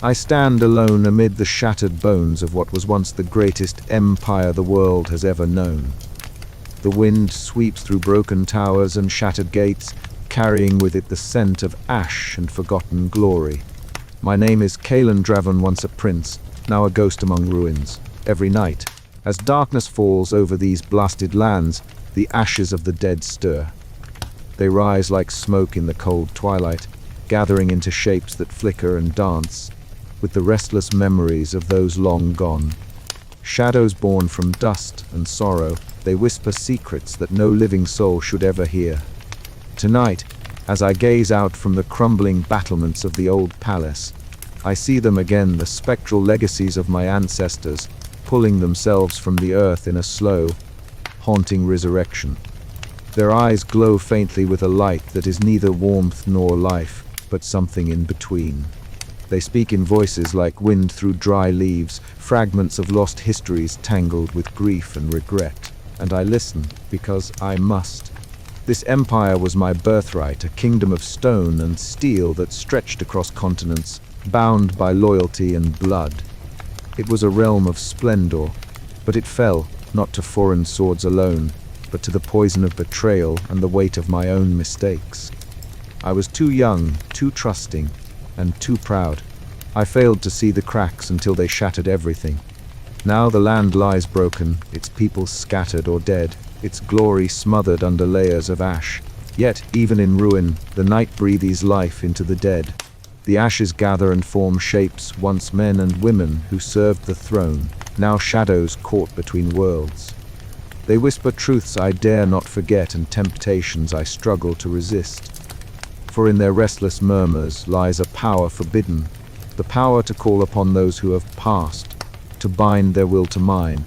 I stand alone amid the shattered bones of what was once the greatest empire the world has ever known. The wind sweeps through broken towers and shattered gates, carrying with it the scent of ash and forgotten glory. My name is Kalen Draven, once a prince, now a ghost among ruins. Every night, as darkness falls over these blasted lands, the ashes of the dead stir. They rise like smoke in the cold twilight, gathering into shapes that flicker and dance, with the restless memories of those long gone. Shadows born from dust and sorrow, they whisper secrets that no living soul should ever hear. Tonight, as I gaze out from the crumbling battlements of the old palace, I see them again, the spectral legacies of my ancestors, pulling themselves from the earth in a slow, haunting resurrection. Their eyes glow faintly with a light that is neither warmth nor life, but something in between. They speak in voices like wind through dry leaves, fragments of lost histories tangled with grief and regret. And I listen, because I must. This empire was my birthright, a kingdom of stone and steel that stretched across continents, bound by loyalty and blood. It was a realm of splendor, but it fell, not to foreign swords alone, but to the poison of betrayal and the weight of my own mistakes. I was too young, too trusting, and too proud. I failed to see the cracks until they shattered everything. Now the land lies broken, its people scattered or dead, its glory smothered under layers of ash. Yet, even in ruin, the night breathes life into the dead. The ashes gather and form shapes, once men and women who served the throne, now shadows caught between worlds. They whisper truths I dare not forget and temptations I struggle to resist. For in their restless murmurs lies a power forbidden, the power to call upon those who have passed, to bind their will to mine,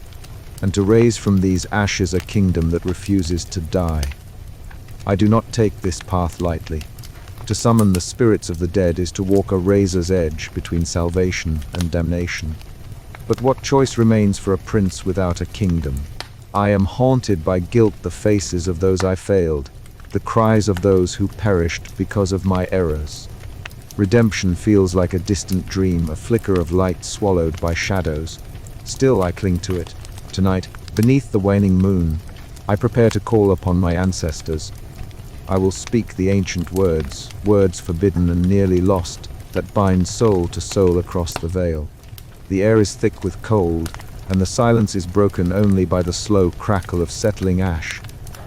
and to raise from these ashes a kingdom that refuses to die. I do not take this path lightly. To summon the spirits of the dead is to walk a razor's edge between salvation and damnation. But what choice remains for a prince without a kingdom? I am haunted by guilt, the faces of those I failed, the cries of those who perished because of my errors. Redemption feels like a distant dream, a flicker of light swallowed by shadows. Still I cling to it. Tonight, beneath the waning moon, I prepare to call upon my ancestors. I will speak the ancient words, words forbidden and nearly lost, that bind soul to soul across the veil. The air is thick with cold, and the silence is broken only by the slow crackle of settling ash.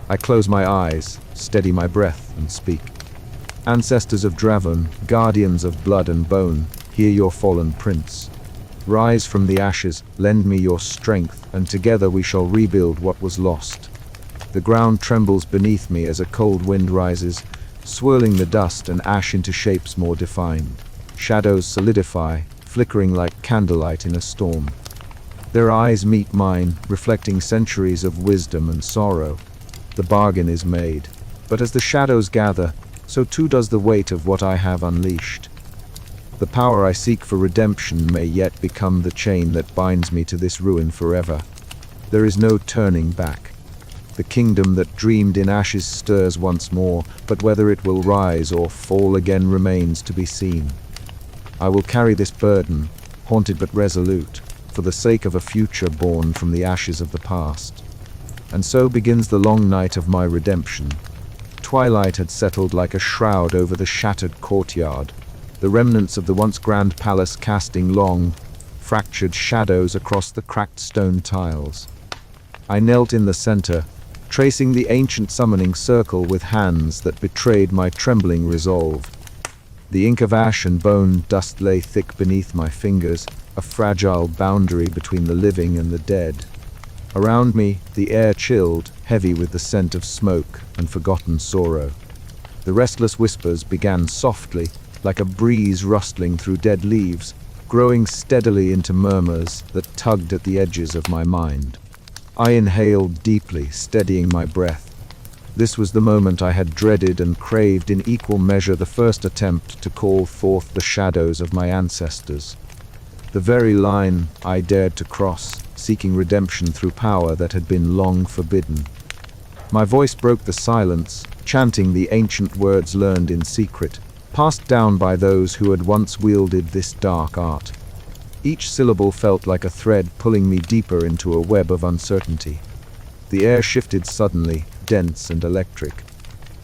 I close my eyes, steady my breath, and speak. Ancestors of Draven, guardians of blood and bone, hear your fallen prince. Rise from the ashes, lend me your strength, and together we shall rebuild what was lost. The ground trembles beneath me as a cold wind rises, swirling the dust and ash into shapes more defined. Shadows solidify, flickering like candlelight in a storm. Their eyes meet mine, reflecting centuries of wisdom and sorrow. The bargain is made, but as the shadows gather, so too does the weight of what I have unleashed. The power I seek for redemption may yet become the chain that binds me to this ruin forever. There is no turning back. The kingdom that dreamed in ashes stirs once more, but whether it will rise or fall again remains to be seen. I will carry this burden, haunted but resolute, for the sake of a future born from the ashes of the past. And so begins the long night of my redemption. Twilight had settled like a shroud over the shattered courtyard, the remnants of the once grand palace casting long, fractured shadows across the cracked stone tiles. I knelt in the center, tracing the ancient summoning circle with hands that betrayed my trembling resolve. The ink of ash and bone dust lay thick beneath my fingers, a fragile boundary between the living and the dead. Around me, the air chilled, heavy with the scent of smoke and forgotten sorrow. The restless whispers began softly, like a breeze rustling through dead leaves, growing steadily into murmurs that tugged at the edges of my mind. I inhaled deeply, steadying my breath. This was the moment I had dreaded and craved in equal measure, the first attempt to call forth the shadows of my ancestors. The very line I dared to cross, seeking redemption through power that had been long forbidden. My voice broke the silence, chanting the ancient words learned in secret. passed down by those who had once wielded this dark art. Each syllable felt like a thread pulling me deeper into a web of uncertainty. The air shifted suddenly, dense and electric.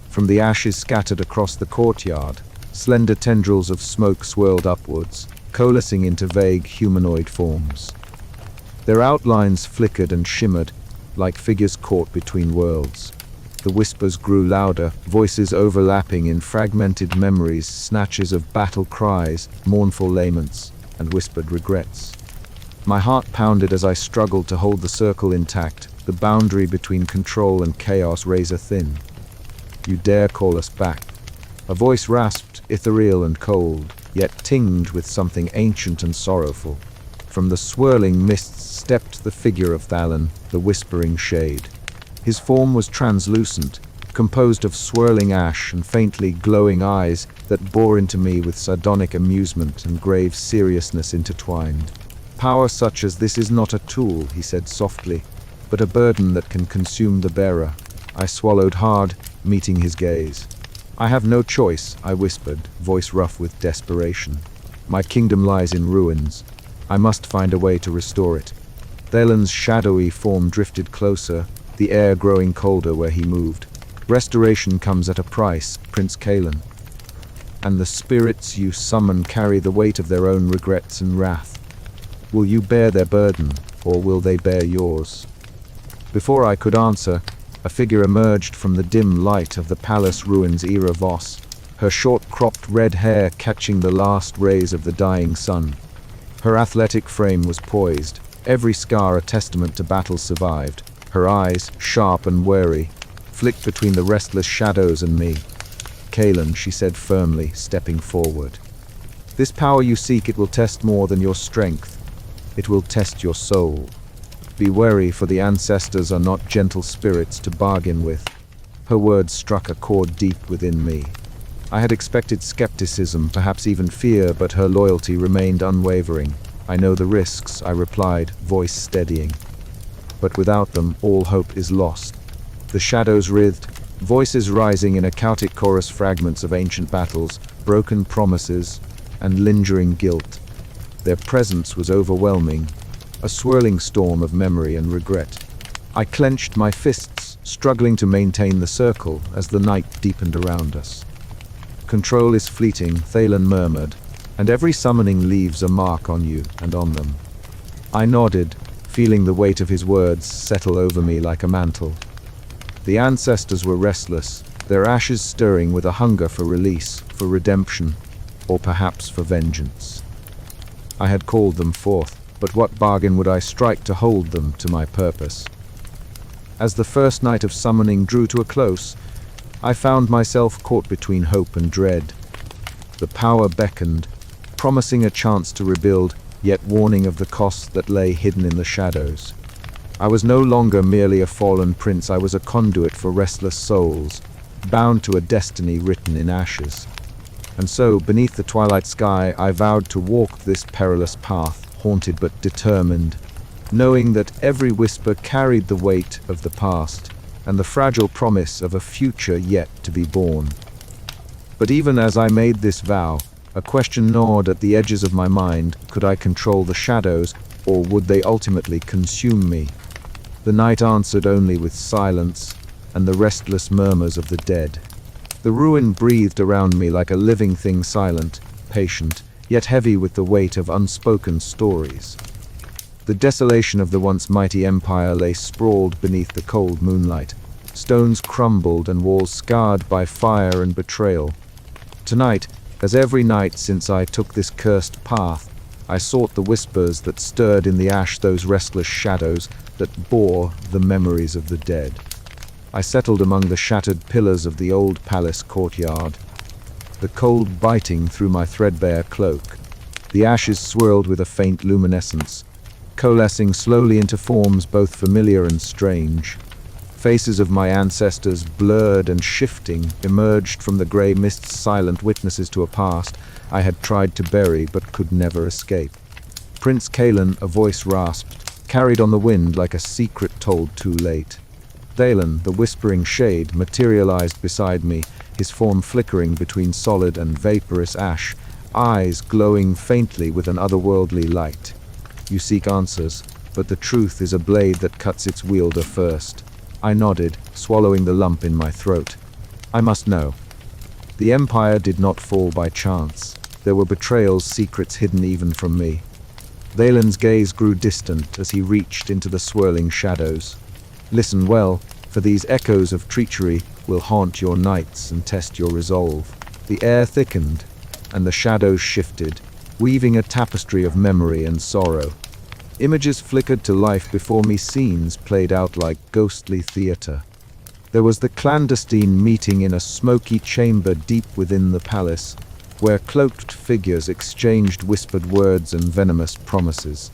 From the ashes scattered across the courtyard, slender tendrils of smoke swirled upwards, coalescing into vague humanoid forms. Their outlines flickered and shimmered, like figures caught between worlds. The whispers grew louder, voices overlapping in fragmented memories, snatches of battle cries, mournful laments, and whispered regrets. My heart pounded as I struggled to hold the circle intact, the boundary between control and chaos razor thin. "You dare call us back?" A voice rasped, ethereal and cold, yet tinged with something ancient and sorrowful. From the swirling mists stepped the figure of Thalan, the whispering shade. His form was translucent, composed of swirling ash and faintly glowing eyes that bore into me with sardonic amusement and grave seriousness intertwined. "Power such as this is not a tool," he said softly, "but a burden that can consume the bearer." I swallowed hard, meeting his gaze. "I have no choice," I whispered, voice rough with desperation. "My kingdom lies in ruins. I must find a way to restore it." Thalan's shadowy form drifted closer, the air growing colder where he moved. "Restoration comes at a price, Prince Kaelan. And the spirits you summon carry the weight of their own regrets and wrath. Will you bear their burden, or will they bear yours?" Before I could answer, a figure emerged from the dim light of the palace ruins Era Voss, her short-cropped red hair catching the last rays of the dying sun. Her athletic frame was poised, every scar a testament to battle survived. Her eyes, sharp and wary, flicked between the restless shadows and me. "Kaelan," she said firmly, stepping forward. "This power you seek, it will test more than your strength. It will test your soul. Be wary, for the ancestors are not gentle spirits to bargain with." Her words struck a chord deep within me. I had expected skepticism, perhaps even fear, but her loyalty remained unwavering. "I know the risks," I replied, voice steadying. "But without them, all hope is lost." The shadows writhed, voices rising in a chaotic chorus, fragments of ancient battles, broken promises, and lingering guilt. Their presence was overwhelming, a swirling storm of memory and regret. I clenched my fists, struggling to maintain the circle as the night deepened around us. "Control is fleeting," Thalan murmured, "and every summoning leaves a mark on you and on them." I nodded, feeling the weight of his words settle over me like a mantle. The ancestors were restless, their ashes stirring with a hunger for release, for redemption, or perhaps for vengeance. I had called them forth, but what bargain would I strike to hold them to my purpose? As the first night of summoning drew to a close, I found myself caught between hope and dread. The power beckoned, promising a chance to rebuild, yet warning of the costs that lay hidden in the shadows. I was no longer merely a fallen prince, I was a conduit for restless souls, bound to a destiny written in ashes. And so, beneath the twilight sky, I vowed to walk this perilous path, haunted but determined, knowing that every whisper carried the weight of the past and the fragile promise of a future yet to be born. But even as I made this vow, a question gnawed at the edges of my mind: could I control the shadows, or would they ultimately consume me? The night answered only with silence and the restless murmurs of the dead. The ruin breathed around me like a living thing, silent, patient, yet heavy with the weight of unspoken stories. The desolation of the once mighty empire lay sprawled beneath the cold moonlight, stones crumbled and walls scarred by fire and betrayal. Tonight, as every night since I took this cursed path, I sought the whispers that stirred in the ash, those restless shadows that bore the memories of the dead. I settled among the shattered pillars of the old palace courtyard, the cold biting through my threadbare cloak. The ashes swirled with a faint luminescence, coalescing slowly into forms both familiar and strange. Faces of my ancestors, blurred and shifting, emerged from the grey mists, silent witnesses to a past I had tried to bury but could never escape. "Prince Kaelan," a voice rasped, carried on the wind like a secret told too late. Thalan, the whispering shade, materialized beside me, his form flickering between solid and vaporous ash, eyes glowing faintly with an otherworldly light. You seek answers, but the truth is a blade that cuts its wielder first. I nodded, swallowing the lump in my throat. I must know. The Empire did not fall by chance. There were betrayals, secrets hidden even from me. Valen's gaze grew distant as he reached into the swirling shadows. Listen well, for these echoes of treachery will haunt your nights and test your resolve. The air thickened, and the shadows shifted, weaving a tapestry of memory and sorrow. Images flickered to life before me, scenes played out like ghostly theater. There was the clandestine meeting in a smoky chamber deep within the palace, where cloaked figures exchanged whispered words and venomous promises.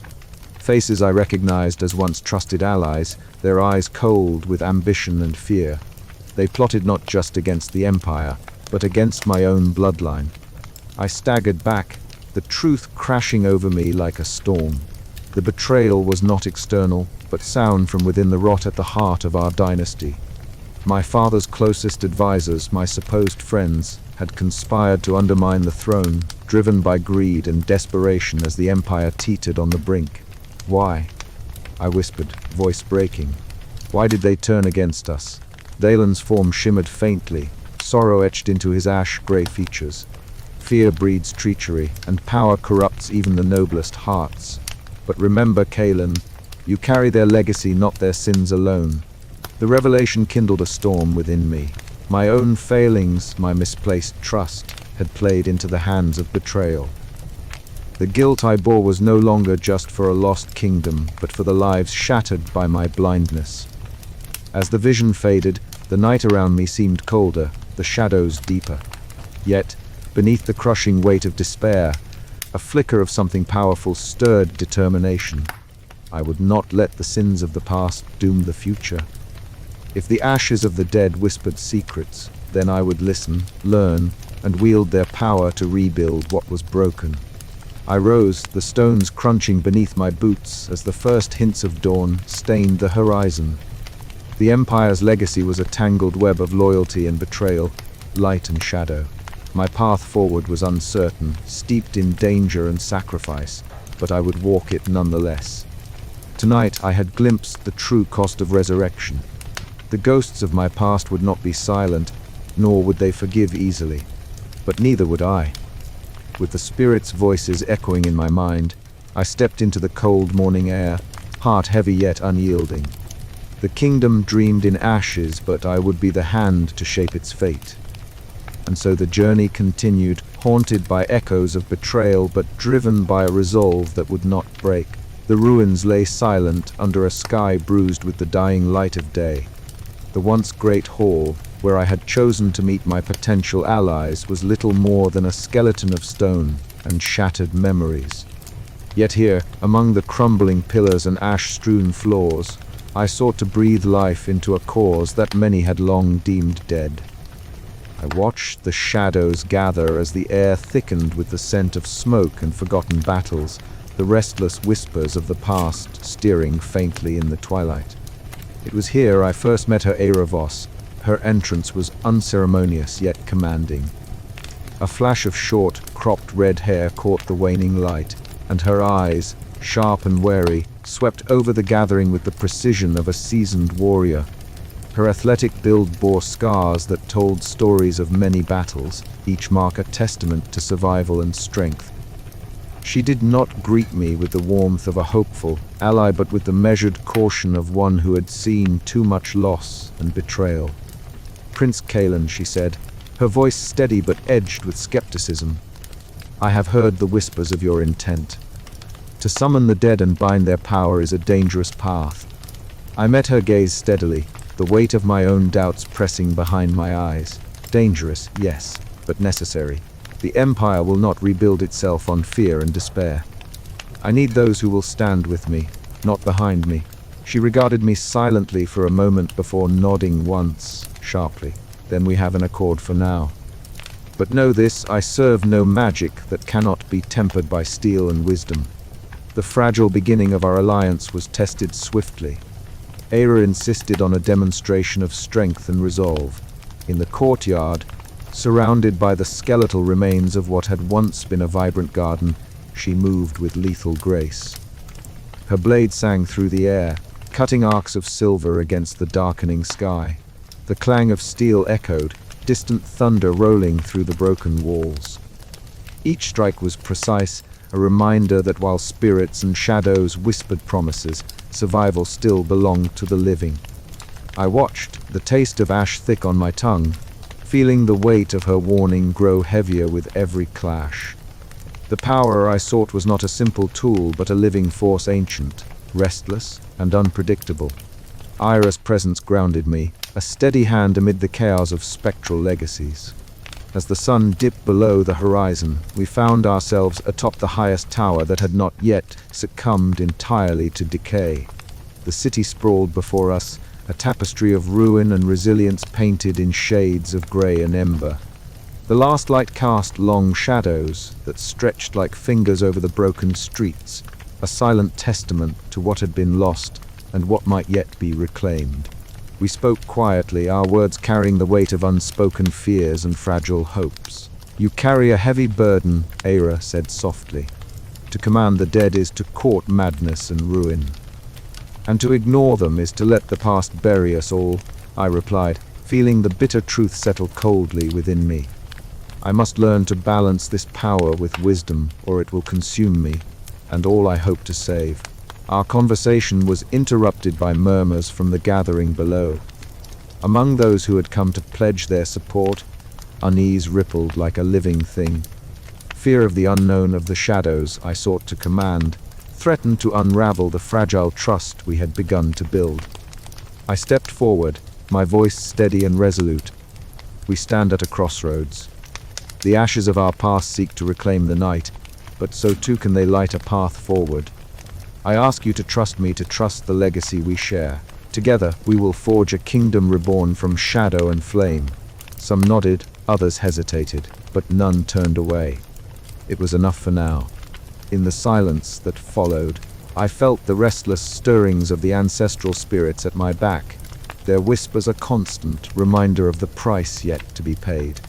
Faces I recognized as once trusted allies, their eyes cold with ambition and fear. They plotted not just against the Empire, but against my own bloodline. I staggered back, the truth crashing over me like a storm. The betrayal was not external, but sound from within the rot at the heart of our dynasty. My father's closest advisors, my supposed friends, had conspired to undermine the throne, driven by greed and desperation as the Empire teetered on the brink. Why? I whispered, voice breaking. Why did they turn against us? Valen's form shimmered faintly, sorrow etched into his ash-gray features. Fear breeds treachery, and power corrupts even the noblest hearts. But remember, Kaelin, you carry their legacy, not their sins alone. The revelation kindled a storm within me. My own failings, my misplaced trust, had played into the hands of betrayal. The guilt I bore was no longer just for a lost kingdom, but for the lives shattered by my blindness. As the vision faded, the night around me seemed colder, the shadows deeper. Yet, beneath the crushing weight of despair, a flicker of something powerful stirred determination. I would not let the sins of the past doom the future. If the ashes of the dead whispered secrets, then I would listen, learn, and wield their power to rebuild what was broken. I rose, the stones crunching beneath my boots as the first hints of dawn stained the horizon. The Empire's legacy was a tangled web of loyalty and betrayal, light and shadow. My path forward was uncertain, steeped in danger and sacrifice, but I would walk it nonetheless. Tonight I had glimpsed the true cost of resurrection. The ghosts of my past would not be silent, nor would they forgive easily. But neither would I. With the spirits' voices echoing in my mind, I stepped into the cold morning air, heart heavy yet unyielding. The kingdom dreamed in ashes, but I would be the hand to shape its fate. And so the journey continued, haunted by echoes of betrayal, but driven by a resolve that would not break. The ruins lay silent under a sky bruised with the dying light of day. The once great hall, where I had chosen to meet my potential allies, was little more than a skeleton of stone and shattered memories. Yet here, among the crumbling pillars and ash-strewn floors, I sought to breathe life into a cause that many had long deemed dead. I watched the shadows gather as the air thickened with the scent of smoke and forgotten battles, the restless whispers of the past steering faintly in the twilight. It was here I first met her Erebos. Her entrance was unceremonious yet commanding. A flash of short, cropped red hair caught the waning light, and her eyes, sharp and wary, swept over the gathering with the precision of a seasoned warrior. Her athletic build bore scars that told stories of many battles, each mark a testament to survival and strength. She did not greet me with the warmth of a hopeful ally, but with the measured caution of one who had seen too much loss and betrayal. "Prince Kaelin," she said, her voice steady but edged with skepticism. "I have heard the whispers of your intent. To summon the dead and bind their power is a dangerous path." I met her gaze steadily, the weight of my own doubts pressing behind my eyes. Dangerous, yes, but necessary. The Empire will not rebuild itself on fear and despair. I need those who will stand with me, not behind me. She regarded me silently for a moment before nodding once, sharply. "Then we have an accord for now. But know this, I serve no magic that cannot be tempered by steel and wisdom." The fragile beginning of our alliance was tested swiftly. Aera insisted on a demonstration of strength and resolve. In the courtyard, Surrounded by the skeletal remains of what had once been a vibrant garden, she moved with lethal grace. Her blade sang through the air, cutting arcs of silver against the darkening sky. The clang of steel echoed, distant thunder rolling through the broken walls. Each strike was precise, a reminder that while spirits and shadows whispered promises, survival still belonged to the living. I watched, the taste of ash thick on my tongue, feeling the weight of her warning grow heavier with every clash. The power I sought was not a simple tool, but a living force, ancient, restless, and unpredictable. Ira's presence grounded me, a steady hand amid the chaos of spectral legacies. As the sun dipped below the horizon, we found ourselves atop the highest tower that had not yet succumbed entirely to decay. The city sprawled before us, a tapestry of ruin and resilience painted in shades of grey and ember. The last light cast long shadows that stretched like fingers over the broken streets, a silent testament to what had been lost and what might yet be reclaimed. We spoke quietly, our words carrying the weight of unspoken fears and fragile hopes. "You carry a heavy burden," Ira said softly. "To command the dead is to court madness and ruin. And to ignore them is to let the past bury us all," I replied, feeling the bitter truth settle coldly within me. I must learn to balance this power with wisdom, or it will consume me, and all I hope to save. Our conversation was interrupted by murmurs from the gathering below. Among those who had come to pledge their support, unease rippled like a living thing. Fear of the unknown, of the shadows I sought to command, threatened to unravel the fragile trust we had begun to build. I stepped forward, my voice steady and resolute. We stand at a crossroads. The ashes of our past seek to reclaim the night, but so too can they light a path forward. I ask you to trust me, to trust the legacy we share. Together, we will forge a kingdom reborn from shadow and flame. Some nodded, others hesitated, but none turned away. It was enough for now. In the silence that followed, I felt the restless stirrings of the ancestral spirits at my back, their whispers a constant reminder of the price yet to be paid.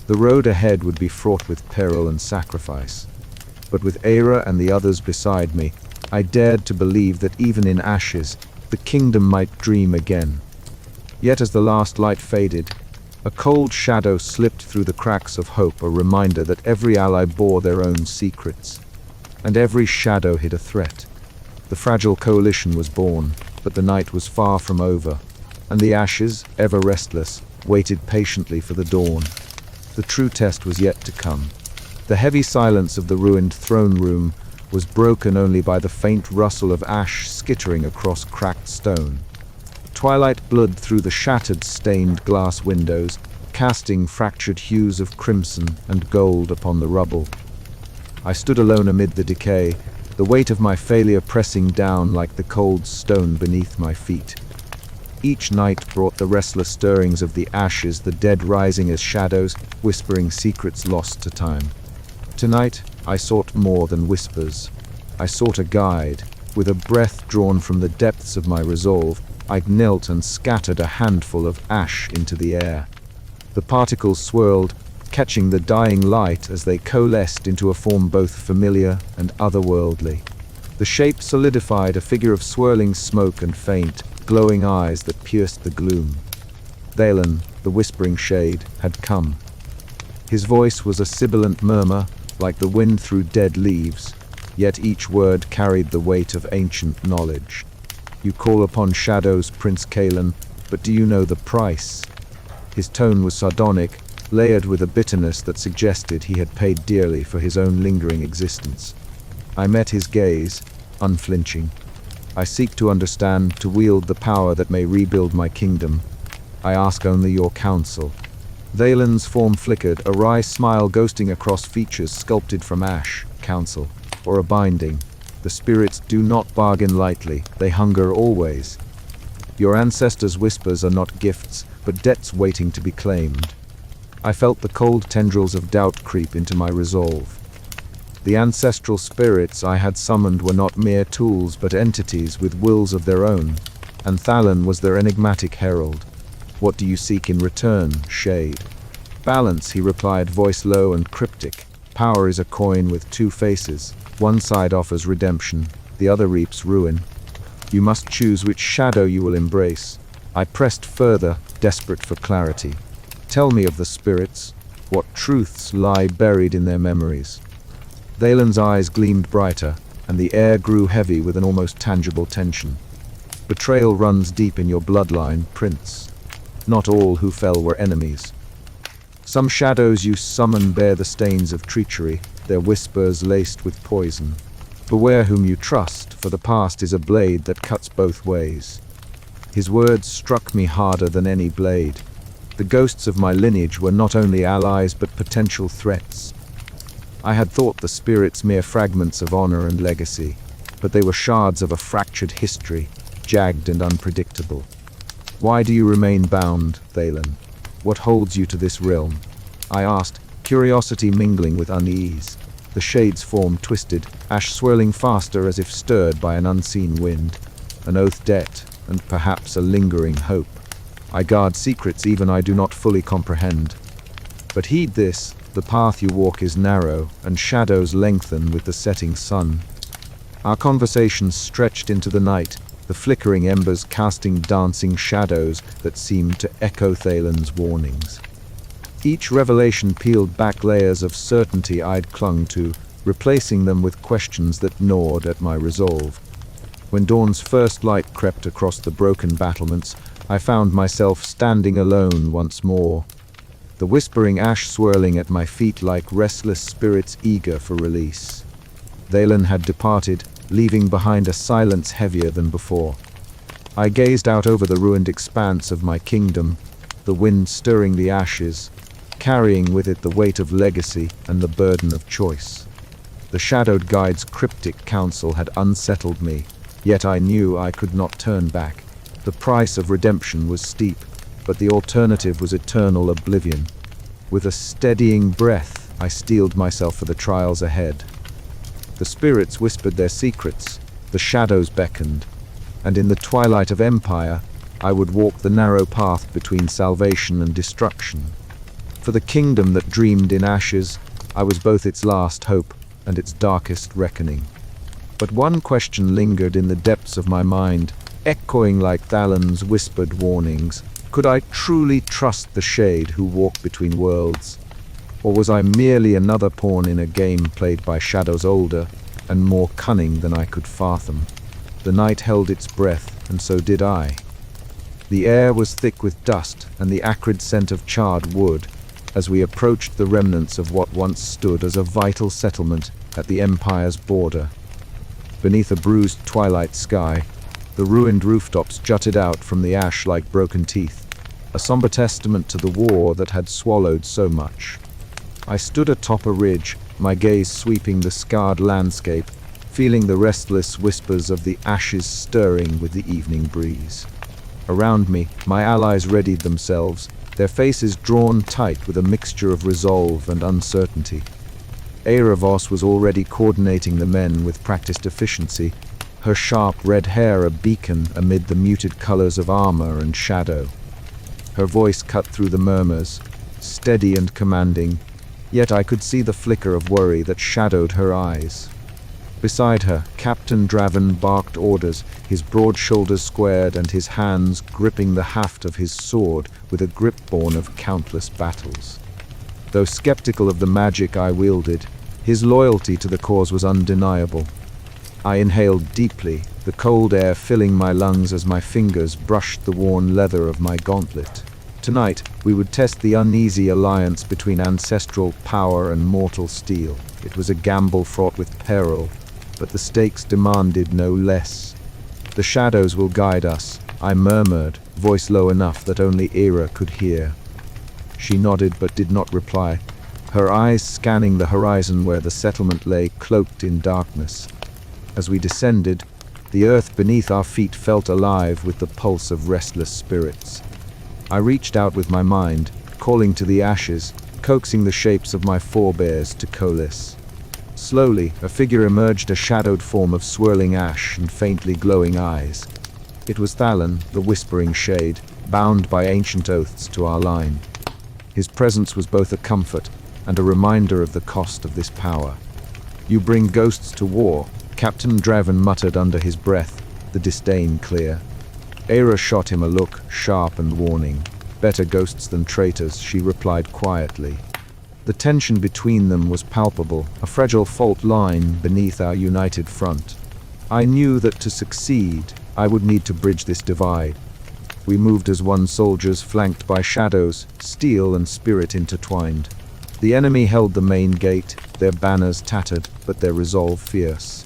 The road ahead would be fraught with peril and sacrifice. But with Ira and the others beside me, I dared to believe that even in ashes, the kingdom might dream again. Yet as the last light faded, a cold shadow slipped through the cracks of hope, a reminder that every ally bore their own secrets, and every shadow hid a threat. The fragile coalition was born, but the night was far from over, and the ashes, ever restless, waited patiently for the dawn. The true test was yet to come. The heavy silence of the ruined throne room was broken only by the faint rustle of ash skittering across cracked stone. Twilight blood through the shattered, stained glass windows, casting fractured hues of crimson and gold upon the rubble. I stood alone amid the decay, the weight of my failure pressing down like the cold stone beneath my feet. Each night brought the restless stirrings of the ashes, the dead rising as shadows, whispering secrets lost to time. Tonight, I sought more than whispers. I sought a guide. With a breath drawn from the depths of my resolve, I knelt and scattered a handful of ash into the air. The particles swirled, catching the dying light as they coalesced into a form both familiar and otherworldly. The shape solidified, a figure of swirling smoke and faint, glowing eyes that pierced the gloom. Thalen, the whispering shade, had come. His voice was a sibilant murmur, like the wind through dead leaves, yet each word carried the weight of ancient knowledge. "You call upon shadows, Prince Kaelan, but do you know the price?" His tone was sardonic, layered with a bitterness that suggested he had paid dearly for his own lingering existence. I met his gaze, unflinching. "I seek to understand, to wield the power that may rebuild my kingdom. I ask only your counsel." Thalen's form flickered, a wry smile ghosting across features sculpted from ash. "Counsel, or a binding. The spirits do not bargain lightly, they hunger always. Your ancestors' whispers are not gifts, but debts waiting to be claimed." I felt the cold tendrils of doubt creep into my resolve. The ancestral spirits I had summoned were not mere tools, but entities with wills of their own, and Thalen was their enigmatic herald. "What do you seek in return, Shade?" Balance, he replied, voice low and cryptic. Power is a coin with two faces. One side offers redemption, the other reaps ruin. You must choose which shadow you will embrace. I pressed further, desperate for clarity. Tell me of the spirits. What truths lie buried in their memories? Thaylen's eyes gleamed brighter, and the air grew heavy with an almost tangible tension. Betrayal runs deep in your bloodline, Prince. Not all who fell were enemies. Some shadows you summon bear the stains of treachery, their whispers laced with poison. Beware whom you trust, for the past is a blade that cuts both ways. His words struck me harder than any blade. The ghosts of my lineage were not only allies but potential threats. I had thought the spirits mere fragments of honor and legacy, but they were shards of a fractured history, jagged and unpredictable. Why do you remain bound, Thaylen? What holds you to this realm? I asked, curiosity mingling with unease. The shade's form twisted, ash swirling faster as if stirred by an unseen wind. An oath debt, and perhaps a lingering hope. I guard secrets even I do not fully comprehend. But heed this, the path you walk is narrow, and shadows lengthen with the setting sun. Our conversations stretched into the night, the flickering embers casting dancing shadows that seemed to echo Thaylen's warnings. Each revelation peeled back layers of certainty I'd clung to, replacing them with questions that gnawed at my resolve. When dawn's first light crept across the broken battlements, I found myself standing alone once more, the whispering ash swirling at my feet like restless spirits eager for release. Thaylen had departed, leaving behind a silence heavier than before. I gazed out over the ruined expanse of my kingdom, the wind stirring the ashes, carrying with it the weight of legacy and the burden of choice. The Shadowed Guide's cryptic counsel had unsettled me, yet I knew I could not turn back. The price of redemption was steep, but the alternative was eternal oblivion. With a steadying breath, I steeled myself for the trials ahead. The spirits whispered their secrets, the shadows beckoned, and in the twilight of empire, I would walk the narrow path between salvation and destruction. For the kingdom that dreamed in ashes, I was both its last hope and its darkest reckoning. But one question lingered in the depths of my mind, echoing like Thaylen's whispered warnings. Could I truly trust the shade who walked between worlds? Or was I merely another pawn in a game played by shadows older and more cunning than I could fathom? The night held its breath, and so did I. The air was thick with dust and the acrid scent of charred wood as we approached the remnants of what once stood as a vital settlement at the Empire's border. Beneath a bruised twilight sky, the ruined rooftops jutted out from the ash like broken teeth, a somber testament to the war that had swallowed so much. I stood atop a ridge, my gaze sweeping the scarred landscape, feeling the restless whispers of the ashes stirring with the evening breeze. Around me, my allies readied themselves, their faces drawn tight with a mixture of resolve and uncertainty. Erebos was already coordinating the men with practiced efficiency, her sharp red hair a beacon amid the muted colors of armor and shadow. Her voice cut through the murmurs, steady and commanding, yet I could see the flicker of worry that shadowed her eyes. Beside her, Captain Draven barked orders, his broad shoulders squared and his hands gripping the haft of his sword with a grip born of countless battles. Though skeptical of the magic I wielded, his loyalty to the cause was undeniable. I inhaled deeply, the cold air filling my lungs as my fingers brushed the worn leather of my gauntlet. Tonight, we would test the uneasy alliance between ancestral power and mortal steel. It was a gamble fraught with peril, but the stakes demanded no less. The shadows will guide us, I murmured, voice low enough that only Era could hear. She nodded but did not reply, her eyes scanning the horizon where the settlement lay cloaked in darkness. As we descended, the earth beneath our feet felt alive with the pulse of restless spirits. I reached out with my mind, calling to the ashes, coaxing the shapes of my forebears to coalesce. Slowly, a figure emerged, a shadowed form of swirling ash and faintly glowing eyes. It was Thaylen, the whispering shade, bound by ancient oaths to our line. His presence was both a comfort and a reminder of the cost of this power. "You bring ghosts to war," Captain Draven muttered under his breath, the disdain clear. Aira shot him a look, sharp and warning. "Better ghosts than traitors," she replied quietly. The tension between them was palpable, a fragile fault line beneath our united front. I knew that to succeed, I would need to bridge this divide. We moved as one, soldiers flanked by shadows, steel and spirit intertwined. The enemy held the main gate, their banners tattered, but their resolve fierce.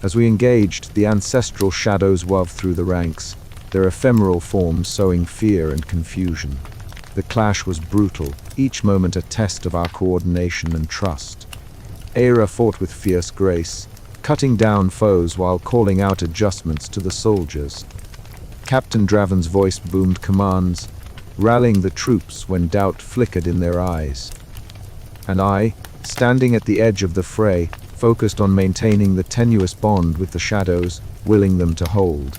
As we engaged, the ancestral shadows wove through the ranks, their ephemeral forms sowing fear and confusion. The clash was brutal, each moment a test of our coordination and trust. Aira fought with fierce grace, cutting down foes while calling out adjustments to the soldiers. Captain Draven's voice boomed commands, rallying the troops when doubt flickered in their eyes. And I, standing at the edge of the fray, focused on maintaining the tenuous bond with the shadows, willing them to hold.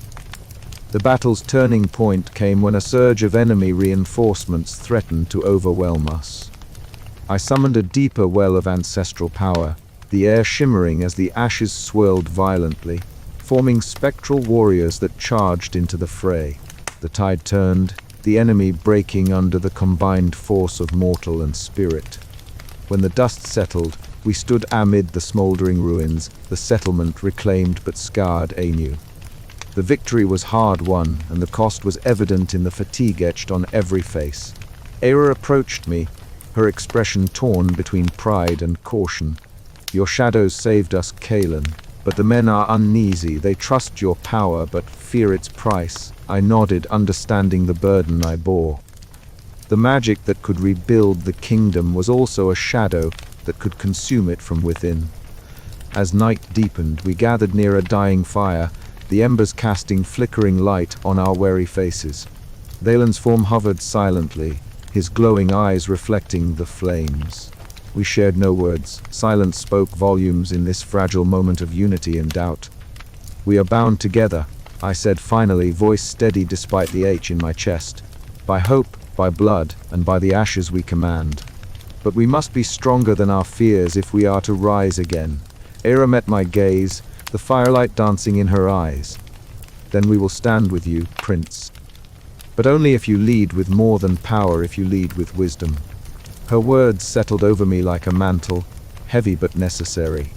The battle's turning point came when a surge of enemy reinforcements threatened to overwhelm us. I summoned a deeper well of ancestral power, the air shimmering as the ashes swirled violently, forming spectral warriors that charged into the fray. The tide turned, the enemy breaking under the combined force of mortal and spirit. When the dust settled, we stood amid the smoldering ruins, the settlement reclaimed but scarred anew. The victory was hard won, and the cost was evident in the fatigue etched on every face. Aira approached me, her expression torn between pride and caution. "Your shadows saved us, Kaelin, but the men are uneasy. They trust your power, but fear its price." I nodded, understanding the burden I bore. The magic that could rebuild the kingdom was also a shadow that could consume it from within. As night deepened, we gathered near a dying fire, the embers casting flickering light on our weary faces. Valen's form hovered silently, his glowing eyes reflecting the flames. We shared no words. Silence spoke volumes in this fragile moment of unity and doubt. "We are bound together," I said finally, voice steady despite the ache in my chest. "By hope, by blood, and by the ashes we command. But we must be stronger than our fears if we are to rise again." Aira met my gaze, the firelight dancing in her eyes. "Then we will stand with you, Prince. But only if you lead with more than power, if you lead with wisdom." Her words settled over me like a mantle, heavy but necessary.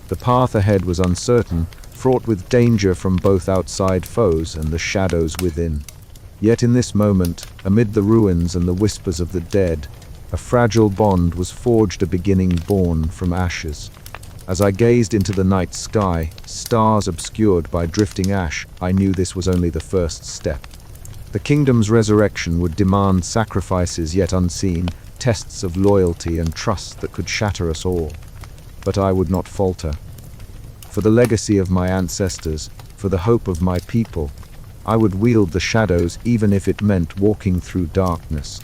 The path ahead was uncertain, fraught with danger from both outside foes and the shadows within. Yet in this moment, amid the ruins and the whispers of the dead, a fragile bond was forged, a beginning born from ashes. As I gazed into the night sky, stars obscured by drifting ash, I knew this was only the first step. The kingdom's resurrection would demand sacrifices yet unseen, tests of loyalty and trust that could shatter us all. But I would not falter. For the legacy of my ancestors, for the hope of my people, I would wield the shadows even if it meant walking through darkness.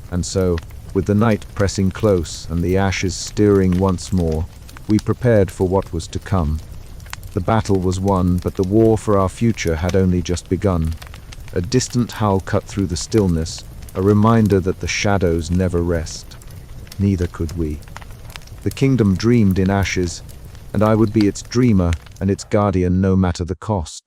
And so, with the night pressing close and the ashes stirring once more, we prepared for what was to come. The battle was won, but the war for our future had only just begun. A distant howl cut through the stillness, a reminder that the shadows never rest. Neither could we. The kingdom dreamed in ashes, and I would be its dreamer and its guardian no matter the cost.